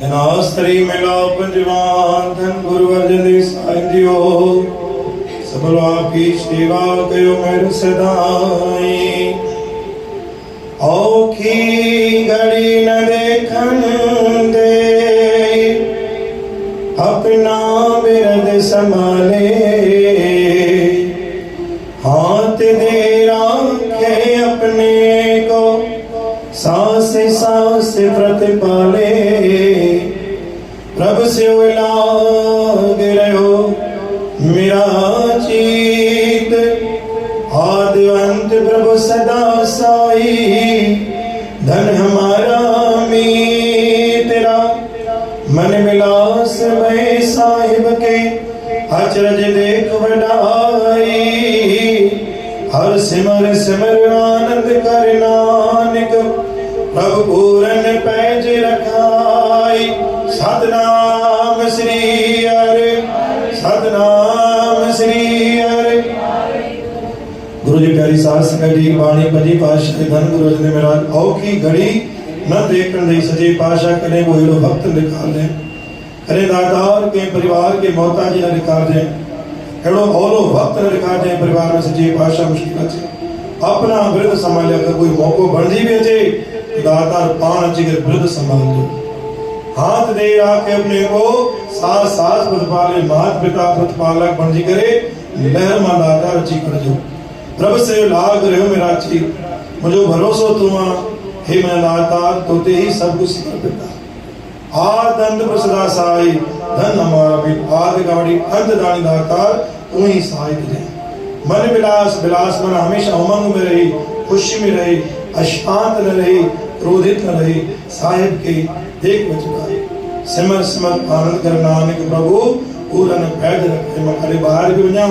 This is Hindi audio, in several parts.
नास्त्री मिला पंजवान धन गुरु अर्जन देव साईं जियो सबल आपकी सेवा कयो मेरे सदाई। औखी घड़ी न देखन दे अपना बिरद संभाले, हाथ दे राखे अपने को सांस सांस व्रत पाले। प्रभु से लाग रहो मेरा चीत, आदि अंत प्रभु सदा साई। धन हमारा मीतरा मन विलास में साहिब के अचरज देख बढ़ाई। हर सिमर सिमर आनंद कर नानक प्रभु पूरन पैज रखाई। सतनाम श्री हरि सतनाम श्री हरि। गुरु जी प्यारी साध संगत जी बाणी पजी पातशाह धन गुरु अर्जन देव महाराज औखी घड़ी न देखण दे सजे पातशाह कने वो एड़ो भक्त निकाल दे, कने दातार के परिवार के मोहताजी न निकाल दे, एड़ो औलो भक्त न निकाल दे परिवार में सजे पातशाह मुश्किल छे। अपना वृद्ध संभाले अगर कोई मौको बन जी भी अचे दातार पान अची कर वृद्ध संभाल दो। हाथ दे राखे अपने को सास सास प्रतिपाले मात पिता प्रतिपालक बन जी करे लहर मा दातार अची कर जो। प्रभु से लाग रहो मेरा ची मुझो भरोसो तुमा हे मैं दातार तोते ही सब कुछ समर्पित। आदंत प्रसदा साई धन हमारा भी आद गाड़ी अंत दानी दातार तू ही सहाय दे। मन विलास विलास मन हमेशा उमंग में रही, खुशी में रही, अशांत न रही, क्रोधित न रही। साहिब के एक वचन सिमर सिमर आनंद कर नानक प्रभु पूरन पैज रखे। मैं खाली बाहर भी वजा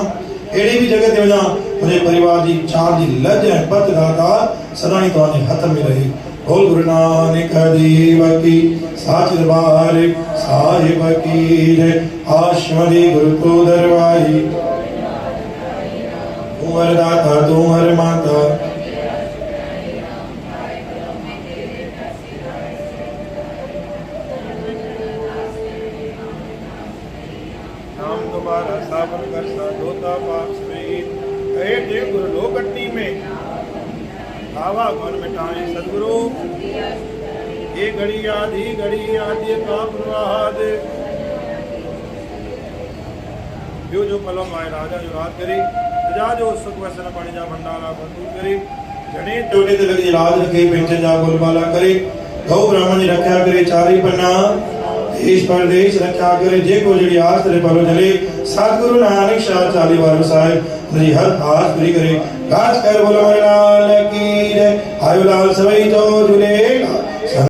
एड़ी भी जगह ते वजा मुझे परिवार जी चार जी लज है पत दाता सदा ही तुम्हारे हाथ में रही। बोल गुरु नानक देव की साच दरबार साहिब की जय। आश्मदी गुरु तो दरबारी उमर दाता तुमर माता। नाम तुम्हारा सावन कर साधोता पाप समेत कहे देव गुरु लोकट्टी में आवा गुण मिटाए सदगुरु। ये घड़ी आधी का प्रवाद यो जो कलम आए राजा जो रात करी जा जो सुख वसन पानी जा भंडारा बंदूक करी। जने टोटे ते लगी लाज रखे पेंशन जा बोलबाला करे। गौ ब्राह्मण जी रखा करे चारी पन्ना देश परदेश रखा करे। जे को जड़ी आस रे पलो चले सतगुरु नानक शाह चाली वारो साहिब मेरी हर आस पूरी करे। गाज कर बोलो मेरे लाल की जय। आयु लाल सवई तो झूले